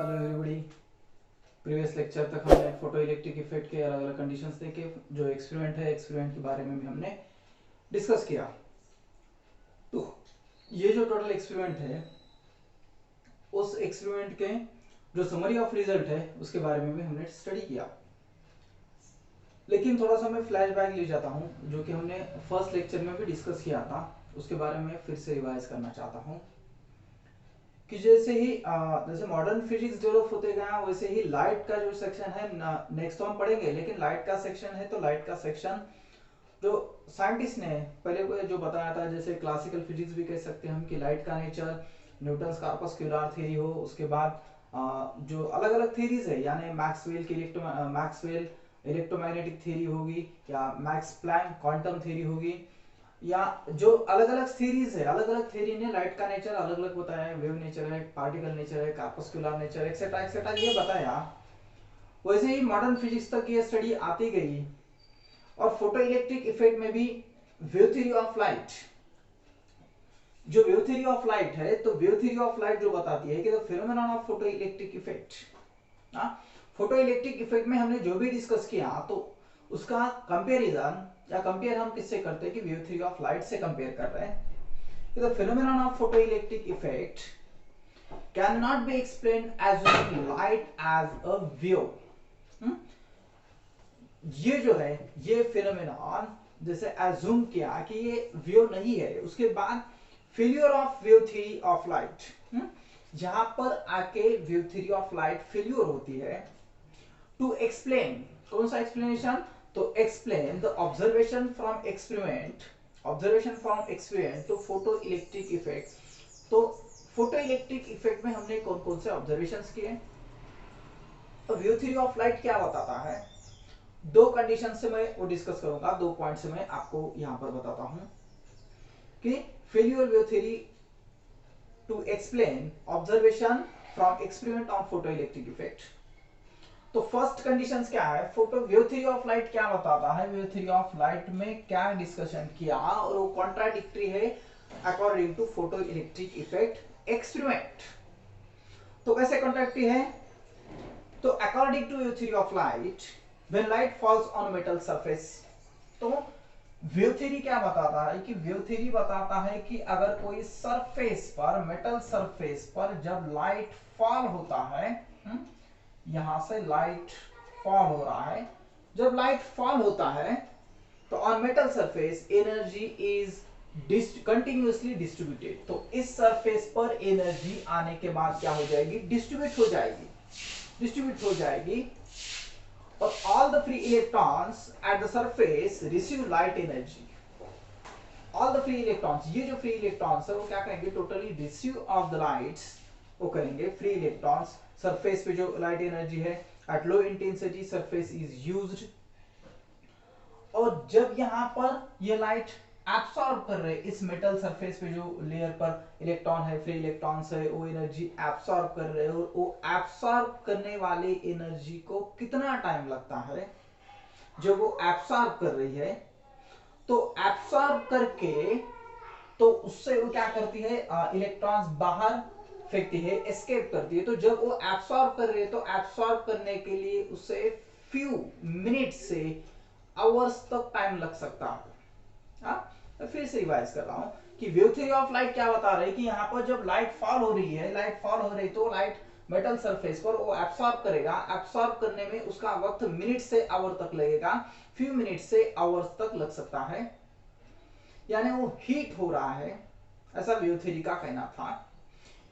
Hello everybody. Previous lecture तक हमने photo electric effect के अलग अलग कंडीशंस देखे, जो एक्सपेरिमेंट है एक्सपेरिमेंट के बारे में भी हमने डिस्कस किया। तो ये जो टोटल एक्सपेरिमेंट है उस एक्सपेरिमेंट के जो समरी ऑफ रिजल्ट है उसके बारे में भी हमने स्टडी किया। लेकिन थोड़ा सा मैं फ्लैशबैक ले जाता हूँ, जो कि हमने फर्स्ट लेक्चर में भी डिस्कस किया था, उसके बारे में फिर से रिवाइज करना चाहता हूँ कि जैसे मॉडर्न फिजिक्स डेवलप होते गया वैसे ही लाइट का जो सेक्शन है नेक्स्ट तो हम पढ़ेंगे, लेकिन लाइट का सेक्शन है तो लाइट का सेक्शन जो साइंटिस्ट ने पहले जो बताया था, जैसे क्लासिकल फिजिक्स भी कह सकते हैं हम कि लाइट का नेचर न्यूटन्स कॉर्पस्कुलर थ्योरी हो, उसके बाद जो अलग अलग थ्योरीज है यानी मैक्सवेल इलेक्ट्रोमैग्नेटिक थ्योरी होगी या मैक्स प्लैंक क्वांटम थ्योरी होगी, या जो अलग अलग सीरीज है, अलग अलग थ्योरी ने लाइट का नेचर अलग अलग बताया है, वेव नेचर है, पार्टिकल नेचर है, कॉर्पस्कुलर नेचर एक्सेट्रा एक्सेट्रा ये बताया। वैसे ही मॉडर्न फिजिक्स तक ये स्टडी आती गई और फोटो इलेक्ट्रिक इफेक्ट में भी वेव थ्योरी ऑफ लाइट, जो वेव थ्योरी ऑफ लाइट है, तो वेव थ्योरी ऑफ लाइट जो बताती है कि the phenomenon of photo electric effect, photo electric effect में हमने जो भी डिस्कस किया तो उसका कंपैरिजन या कंपेयर हम किससे करते हैं कि वेव थ्योरी ऑफ लाइट से कंपेयर कर रहे हैं। The phenomenon of photo electric effect can not be explained assuming light as a wave. ये जो है ये फिनोमेनन जैसे एज्यूम किया कि ये वेव नहीं है, उसके बाद failure of wave theory of light, जहां पर आके wave theory of light failure होती है, टू एक्सप्लेन कौन सा एक्सप्लेनेशन, तो explain the observation from experiment to photo electric effect. तो फोटो इलेक्ट्रिक इफेक्ट में हमने कौन कौन से ऑब्जर्वेशंस किए, तो वेव थ्योरी ऑफ लाइट क्या बताता है, दो कंडीशन से मैं वो डिस्कस करूंगा, दो पॉइंट से मैं आपको यहां पर बताता हूं कि failure wave theory to explain observation from experiment on photo electric effect. तो फर्स्ट कंडीशंस क्या है, photo wave theory of light क्या बताता है, वेव थ्योरी ऑफ लाइट में क्या डिस्कशन किया और वो कॉन्ट्राडिक्टरी है according to photo electric effect experiment. तो कैसे कॉन्ट्राडिक्टरी है, तो according to wave theory of light when light falls on metal surface, तो वेव थ्योरी क्या बताता है कि वेव थ्योरी बताता है कि अगर कोई सरफेस पर, मेटल सरफेस पर जब लाइट फॉल होता है, यहां से लाइट फॉल हो रहा है, जब लाइट फॉल होता है तो on metal surface energy is continuously distributed. तो इस सरफेस पर एनर्जी आने के बाद क्या हो जाएगी, डिस्ट्रीब्यूट हो जाएगी और all the free electrons at the surface receive light energy. All the free electrons, ये जो फ्री इलेक्ट्रॉन्स है वो क्या करेंगे, totally receive of the lights वो करेंगे, फ्री इलेक्ट्रॉन्स सरफेस पे जो लाइट एनर्जी है at low intensity surface is used, और जब यहां पर ये लाइट एब्सॉर्ब कर रहे इस मेटल सरफेस पे जो लेयर पर इलेक्ट्रॉन है, फ्री इलेक्ट्रॉन्स है, वो एनर्जी एब्सॉर्ब कर रहे हैं, और वो एब्सॉर्ब करने वाले एनर्जी को कितना टाइम लगता है, जब वो एब्सॉर्ब कर रही है तो एब्सॉर्ब करके तो उससे वो क्या करती है, इलेक्ट्रॉन्स बाहर फेंकती है, एस्केप करती है। तो जब वो एब्सॉर्ब कर रही है तो एब्सॉर्ब करने के लिए उसे फ्यू मिनट से आवर्स तक टाइम लग सकता है। तो फिर से रिवाइज कर रहा हूं कि वेव थ्योरी ऑफ लाइट क्या बता रही है कि यहाँ पर जब लाइट फॉल हो रही तो लाइट मेटल सरफेस पर वो एब्सॉर्ब करेगा, एब्सॉर्ब करने में उसका वक्त मिनट से आवर तक लगेगा, फ्यू मिनट से आवर्स तक लग सकता है, यानी वो हीट हो रहा है, ऐसा वेव थ्योरी का कहना था।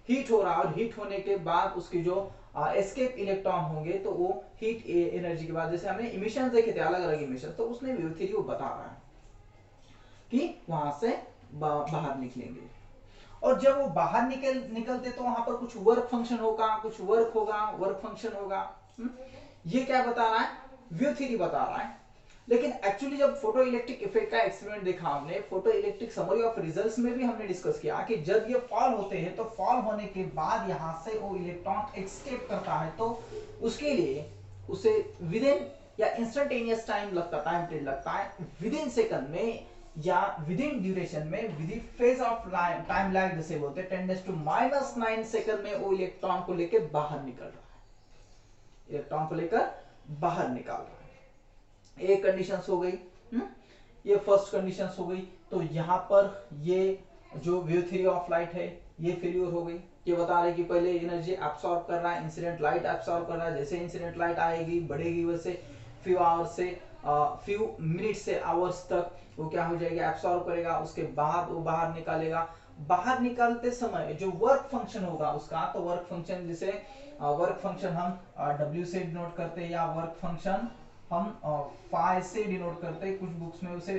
हीट हो रहा है और हीट होने के बाद उसकी जो एस्केप इलेक्ट्रॉन होंगे तो वो हीट एनर्जी के बाद, जैसे हमने इमिशन देखे थे अलग अलग इमिशन, तो उसने वेव थ्योरी वो बता रहा है कि वहां से बाहर निकलेंगे, और जब वो बाहर निकलते तो वहां पर कुछ वर्क फंक्शन होगा, वर्क फंक्शन होगा। ये क्या बता रहा है, वेव थ्योरी बता रहा है। लेकिन एक्चुअली जब फोटो इलेक्ट्रिक इफेक्ट का एक्सपेरिमेंट देखा हमने, photo electric summary of results में भी हमने डिस्कस किया कि जब ये फॉल होते हैं तो फॉल होने के बाद यहां से वो इलेक्ट्रॉन एस्केप करता है, तो उसके लिए उसे विद इन या इंस्टेंटेनियस टाइम पीरियड लगता है, विद इन सेकंड में या विद इन ड्यूरेशन में with in phase of time lag जिसे बोलते हैं 10⁻⁹ सेकंड में वो इलेक्ट्रॉन को लेकर बाहर निकल रहा है, इलेक्ट्रॉन को लेकर बाहर निकाल रहा है। एक कंडीशन हो गई, ये फर्स्ट कंडीशन हो गई। तो यहां पर ये जो वेव थ्योरी ऑफ लाइट है ये फेल्यूर हो गई। ये बता रहे कि पहले एनर्जी एब्सॉर्ब कर रहा है, इंसिडेंट लाइट एब्सॉर्ब कर रहा है, जैसे इंसिडेंट लाइट आएगी बढ़ेगी वैसे फ्यू आवर्स से फ्यू मिनट से आवर्स तक वो क्या हो जाएगा, एब्सॉर्ब करेगा, उसके बाद वो बाहर निकालेगा। बाहर निकालते समय जो वर्क फंक्शन होगा उसका, तो वर्क फंक्शन जिसे वर्क फंक्शन हम W से डिनोट करते हैं या वर्क फंक्शन हम फाइ से डिनोट करते हैं, कुछ बुक्स में उसे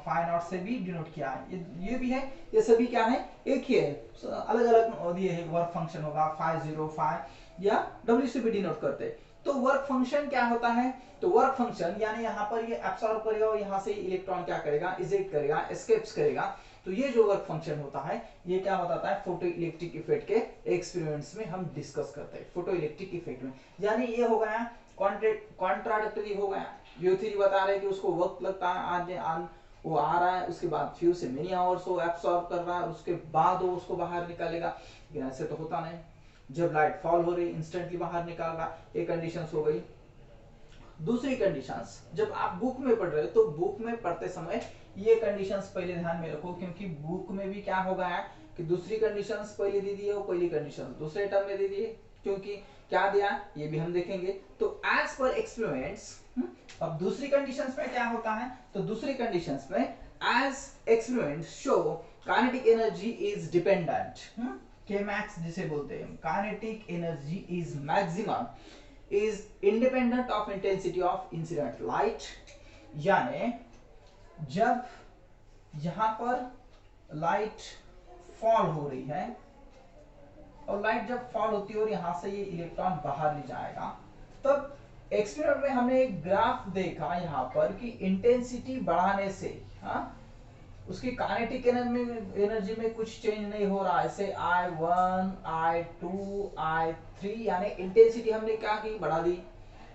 फाइ नॉट से भी डिनोट किया है, ये भी है, ये सभी क्या है एक ही है, अलग अलग दिए है। वर्क फंक्शन होगा फाइ 0 फाइ या W से भी डिनोट करते हैं। तो वर्क फंक्शन क्या होता है, तो वर्क फंक्शन यानी यहाँ पर ये एब्सॉर्ब करेगा और यहाँ से इलेक्ट्रॉन क्या करेगा, इजेक्ट करेगा, एस्केप्स करेगा। तो ये जो वर्क फंक्शन होता है ये क्या बताता है, फोटो इलेक्ट्रिक इफेक्ट के एक्सपेरिमेंट्स में हम डिस्कस करते हैं, फोटो इलेक्ट्रिक इफेक्ट में। यानी ये हो गया कॉन्ट्राडिक्टरी हो गया। वेव थ्योरी बता रहे हैं कि उसको वक्त लगता है, वो आ रहा है, उसके बाद फ्यू से मेनी आवर्स वो एब्सॉर्ब कर रहा है, उसके बाद वो उसको बाहर निकालेगा। लेकिन ऐसे तो होता नहीं, जब लाइट फॉल हो रही इंस्टेंटली बाहर निकाल रहा। ये कंडीशंस हो गई। दूसरी कंडीशंस जब आप बुक में पढ़ रहे हो तो बुक में पढ़ते समय ये कंडीशंस पहले ध्यान में रखो, क्योंकि बुक में भी क्या हो गया है कि दूसरी कंडीशंस पहले दे दी है, वो पहली कंडीशन दूसरे टर्म में दे दी है, क्योंकि क्या दिया ये भी हम देखेंगे। तो एज पर एक्सपेरिमेंट्स, अब दूसरी कंडीशंस में क्या होता है, तो दूसरी कंडीशंस में as experiments show kinetic energy is dependent, Kmax जिसे बोलते हैं, kinetic energy is maximum is independent of intensity of incident light। यानी जब यहां पर लाइट फॉल हो रही है और लाइट जब फॉल होती है और यहां से ये इलेक्ट्रॉन बाहर ले जाएगा, तब एक्सपेरिमेंट में हमने एक ग्राफ देखा यहां पर कि इंटेंसिटी बढ़ाने से उसकी काइनेटिक एनर्जी में कुछ चेंज नहीं हो रहा है। ऐसे I1 I2 I3 यानी इंटेंसिटी हमने क्या की, बढ़ा दी।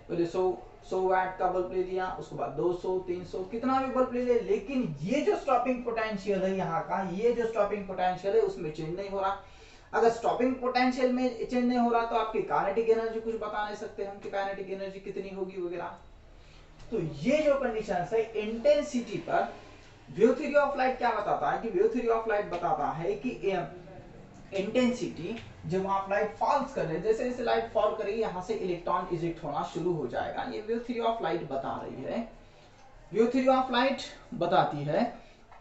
पहले 100 वाट का बल्ब ले लिया, उसके बाद 200 300 कितना भी बल्ब ले ले, लेकिन ये जो स्टॉपिंग पोटेंशियल है यहाँ का, ये जो स्टॉपिंग पोटेंशियल है उसमें चेंज नहीं हो रहा। अगर स्टॉपिंग पोटेंशियल में चेंज नहीं हो रहा तो आपकी काइनेटिक एनर्जी कुछ बता नहीं सकते हम कि काइनेटिक एनर्जी कितनी होगी वगैरह। तो ये जो कंडीशन है इंटेंसिटी पर, वेव थ्योरी ऑफ लाइट क्या बताता है कि वेव थ्योरी ऑफ लाइट बताता है कि इंटेंसिटी जब आप लाइट फॉल्स कर रहे हैं, जैसे जैसे लाइट फॉल करेगी यहां से इलेक्ट्रॉन इजेक्ट होना शुरू हो जाएगा। ये वेव थ्योरी ऑफ लाइट बता रही है, वेव थ्योरी ऑफ लाइट बताती है।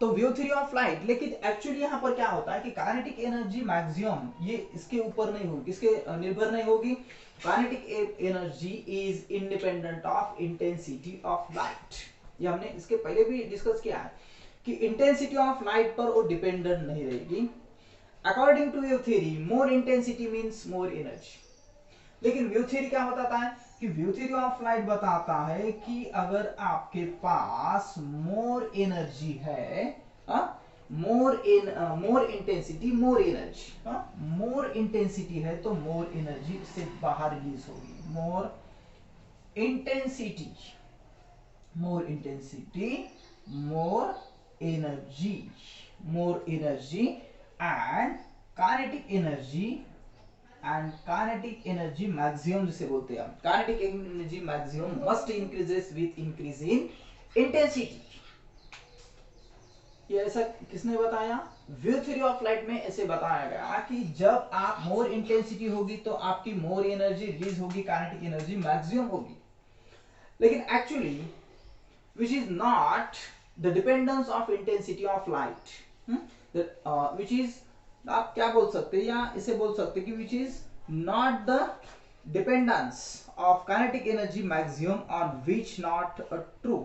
तो वेव थ्योरी ऑफ लाइट, लेकिन एक्चुअली यहां पर क्या होता है कि काइनेटिक एनर्जी मैक्सिमम ये इसके ऊपर नहीं होगी, इसके निर्भर नहीं होगी। Kinetic energy is independent of intensity of light. ये हमने इसके पहले भी डिस्कस किया है कि इंटेंसिटी ऑफ लाइट पर वो डिपेंडेंट नहीं रहेगी। According to wave theory more intensity means more energy. लेकिन वेव थ्योरी क्या बताता है कि वेव थ्योरी ऑफ लाइट बताता है कि अगर आपके पास मोर एनर्जी है, मोर इंटेंसिटी मोर एनर्जी, मोर इंटेंसिटी है तो मोर एनर्जी से बाहर रिलीज होगी। मोर intensity more intensity more energy, more energy and kinetic energy maximum जिसे बोलते हैं हम, kinetic energy maximum must increases with increase in intensity। ये ऐसा किसने बताया, वेव थ्योरी ऑफ लाइट में ऐसे बताया गया कि जब आप मोर इंटेंसिटी होगी तो आपकी मोर एनर्जी रिलीज होगी, काइनेटिक एनर्जी मैक्सिमम होगी। लेकिन actually which is not the dependence of intensity of light, which is, आप क्या बोल सकते हैं या इसे बोल सकते हैं कि which is not the dependence of kinetic energy maximum on which not true,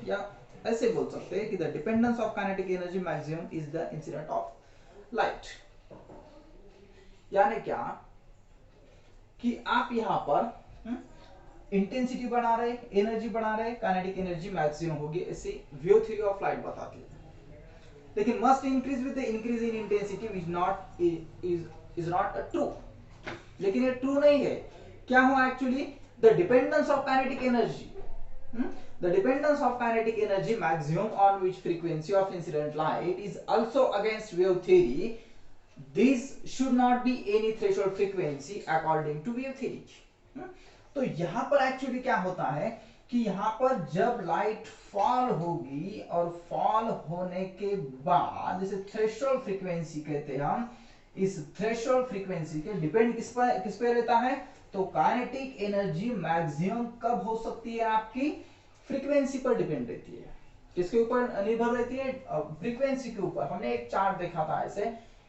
या ऐसे बोल सकते हैं कि the dependence of kinetic energy maximum is the incident of light। यानी क्या कि आप यहां पर इंटेंसिटी बढ़ा रहे, एनर्जी बढ़ा रहे, काइनेटिक एनर्जी मैक्सिमम होगी, ऐसे वेव थ्योरी ऑफ लाइट बताती है। लेकिन must increase with the increase in intensity is not true. लेकिन ये ट्रू नहीं है। क्या हुआ actually, the dependence of kinetic energy, The dependence of kinetic energy maximum on which frequency of incident light is also against wave theory. This should not be any threshold frequency according to wave theory. तो यहाँ पर actually क्या होता है कि यहाँ पर जब लाइट फॉल होगी और फॉल होने के बाद जैसे थ्रेशोल्ड फ्रीक्वेंसी कहते हैं हम, इस थ्रेशोल्ड फ्रीक्वेंसी के डिपेंड किस पे रहता है, तो काइनेटिक एनर्जी मैक्सिमम कब हो सकती है आपकी फ्रीक्वेंसी पर डिपेंड रहती है। किसके ऊपर निर्भर रहती है? फ्रीक्वेंसी के ऊपर। हमने एक चार्ट देखा था ऐसे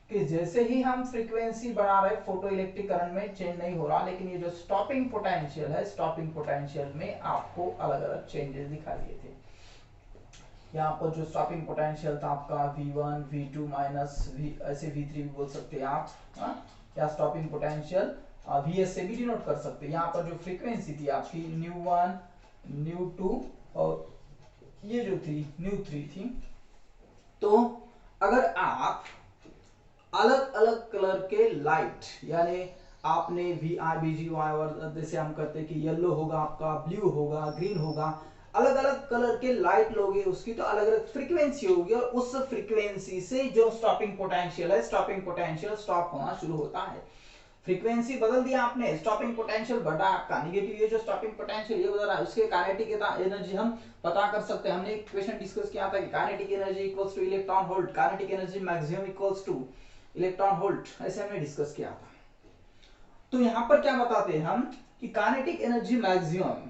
कि जैसे ही हम फ्रीक्वेंसी बढ़ा रहे फोटो इलेक्ट्रिक करंट में चेंज नहीं हो रहा, लेकिन ये जो स्टॉपिंग पोटेंशियल है, स्टॉपिंग पोटेंशियल में आपको अलग अलग चेंजेस दिखाई दिए थे। यहाँ पर जो स्टॉपिंग पोटेंशियल था आपका V1, V2 माइनस ऐसे V3 भी बोल सकते हैं आप, या स्टॉपिंग पोटेंशियल Vs से भी डिनोट कर सकते हैं। यहाँ पर जो फ्रीक्वेंसी थी आपकी ν1, ν2 और ये जो थी ν3 थी। तो अगर आप अलग अलग कलर के लाइट, यानी आपने VIBGY और जैसे हम करते हैं कि येलो होगा आपका, ब्लू होगा, ग्रीन होगा, अलग अलग कलर के लाइट लोगे उसकी तो अलग अलग फ्रीक्वेंसी होगी और उस फ्रीक्वेंसी से जो स्टॉपिंग पोटेंशियल है, स्टॉपिंग पोटेंशियल स्टॉप होना शुरू होता है। फ्रीक्वेंसी बदल दिया आपने, स्टॉपिंग पोटेंशियल बढ़ा आपका, निगेटिव ये जो स्टॉपिंग पोटेंशियल ये बदल रहा है, उसके काइनेटिक एनर्जी हम पता कर सकते हैं। हमने एक क्वेश्चन डिस्कस किया था कि kinetic energy equals two electron volt, kinetic energy maximum equals two electron volt, ऐसे हमने डिस्कस किया था। तो यहां पर क्या बताते हैं हम कि काइनेटिक एनर्जी मैक्सिमम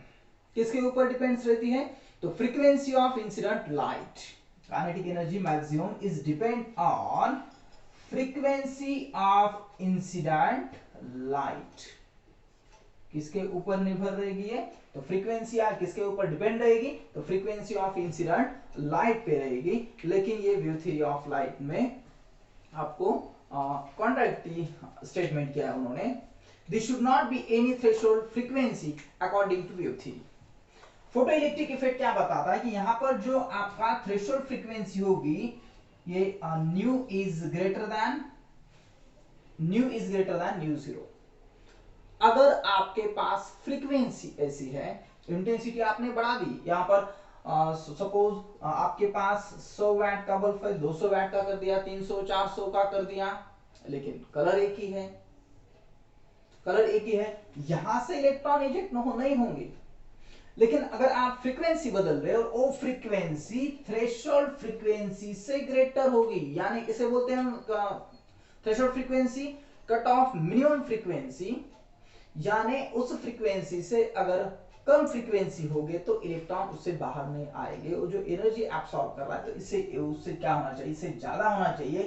किसके ऊपर डिपेंड्स रहती है? तो frequency of incident light. Kinetic energy maximum is depend on frequency of incident light. किसके ऊपर निर्भर रहेगी ये? तो फ्रीक्वेंसी किसके ऊपर डिपेंड रहेगी? तो फ्रीक्वेंसी ऑफ इंसिडेंट लाइट पे रहेगी। लेकिन ये वेव थ्योरी ऑफ लाइट में आपको कॉन्ट्रैक्टरी स्टेटमेंट किया है उन्होंने, this should not be any threshold frequency according to wave theory. Photo electric effect क्या बताता है कि यहां पर जो आपका थ्रेशोल्ड फ्रीक्वेंसी होगी ये न्यू इज ग्रेटर देन ν0। अगर आपके पास फ्रीक्वेंसी ऐसी है, इंटेंसिटी आपने बढ़ा दी, यहां पर सपोज आपके पास 100 वैट का बल्ब है, 200 वैट का कर दिया, 300 400 का कर दिया, लेकिन कलर एक ही है, यहां से इलेक्ट्रॉन इजेक्ट नहीं होंगे। लेकिन अगर आप फ्रीक्वेंसी बदल रहे हो और वो फ्रीक्वेंसी थ्रेशोल्ड फ्रीक्वेंसी से ग्रेटर होगी, यानी इसे बोलते हैं हम threshold frequency, cut off minimum frequency, यानी उस फ्रीक्वेंसी से अगर कम फ्रीक्वेंसी होगे तो इलेक्ट्रॉन उससे बाहर नहीं आएंगे, वो जो एनर्जी एब्सॉर्ब कर रहा है तो इससे उससे क्या होना चाहिए, इससे ज्यादा होना चाहिए,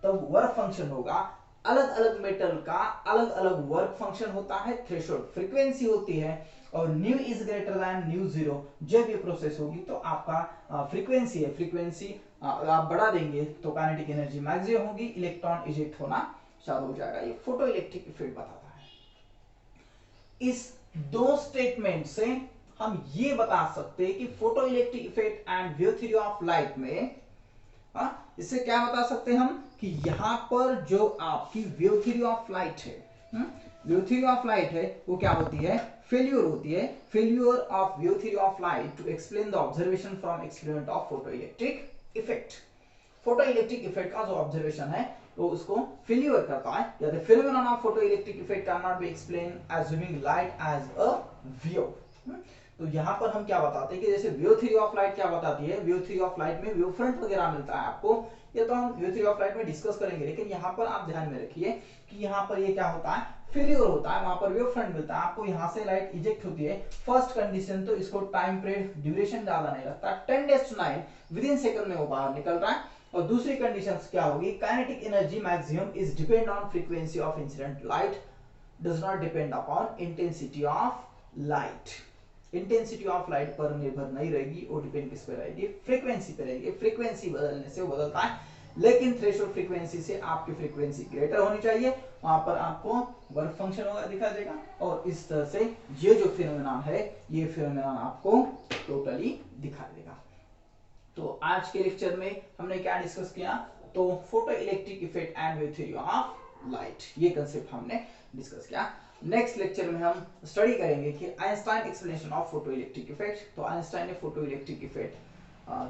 तब वर्क फंक्शन होगा। अलग अलग मेटल का अलग अलग वर्क फंक्शन होता है, थ्रेशोल्ड फ्रीक्वेंसी होती है, और न्यू इज ग्रेटर देन ν0 जब ये प्रोसेस होगी तो आपका फ्रीक्वेंसी है, फ्रीक्वेंसी आप बढ़ा देंगे तो काइनेटिक एनर्जी मैक्सिमम होगी, इलेक्ट्रॉन इजेक्ट होना चालू हो जाएगा। ये फोटो इलेक्ट्रिक इफेक्ट बताता है। इस दो स्टेटमेंट से हम ये बता सकते हैं कि photo electric effect and wave theory of light में इससे क्या बता सकते हैं हम कि यहां पर जो आपकी वेव थ्योरी ऑफ लाइट है, वेव थ्योरी ऑफ लाइट है वो क्या होती है? फेल्यूर होती है, failure of wave theory of light to explain the observation from experiment of photo electric effect. Photo electric effect का जो ऑब्जर्वेशन है वो उसको फेल्यूर करता है, या the phenomenon of photo electric effect can not be explain assuming light as a wave. तो यहां पर हम क्या बताते हैं कि जैसे वेव थ्योरी ऑफ लाइट क्या बताती है, वेव थ्योरी ऑफ लाइट में वेव फ्रंट वगैरह मिलता है आपको, ये तो हम वेव थ्योरी ऑफ लाइट में डिस्कस करेंगे, लेकिन यहां पर आप ध्यान में रखिए कि यहां पर ये क्या होता है, फेल्यूर होता है, वहां पर वेव फ्रंट मिलता है आपको, यहां से लाइट इजेक्ट होती है। फर्स्ट कंडीशन तो इसको टाइम पीरियड ड्यूरेशन ज्यादा नहीं लगता, 10⁻⁹ विद इन सेकंड में वो बाहर निकल रहा है। और दूसरी कंडीशन क्या होगी, kinetic energy maximum is depend on frequency of incident light, does not depend upon intensity of light. Intensity of light पर निर्भर नहीं रहेगी, वो डिपेंड किस पे रहेगी, फ्रीक्वेंसी पे रहेगी। फ्रीक्वेंसी बदलने से वो बदलता है, लेकिन थ्रेशोल्ड फ्रीक्वेंसी से आपकी फ्रीक्वेंसी ग्रेटर होनी चाहिए, वहां पर आपको वर्क फंक्शन होगा दिखा देगा, और इस तरह से ये जो फिनोमेनन है ये फिनोमेनन आपको टोटली दिखा देगा। तो आज के लेक्चर में हमने क्या डिस्कस किया, तो photo electric effect and wave theory of light, ये कंसेप्ट हमने डिस्कस किया। नेक्स्ट लेक्चर में हम स्टडी करेंगे कि Einstein explanation of photoelectric effect. तो आइंस्टाइन ने फोटोइलेक्ट्रिक इफेक्ट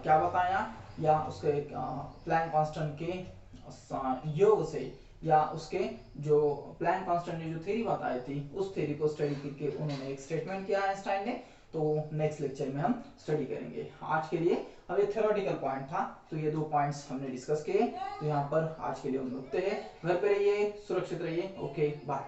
क्या बताया, या उसके प्लैंक कांस्टेंट के योग से, या उसके जो प्लैंक कांस्टेंट ने जो थ्योरी बताई थी उस थ्योरी को स्टडी करके उन्होंने एक स्टेटमेंट किया आइंस्टाइन ने। तो नेक्स्ट लेक्चर में हम स्टडी करेंगे। आज के लिए अब ये थ्योरेटिकल पॉइंट था, तो ये 2 पॉइंट्स हमने डिस्कस किए। तो यहाँ पर आज के लिए हम रुकते हैं। घर पे रहिए, सुरक्षित रहिए। Okay, bye.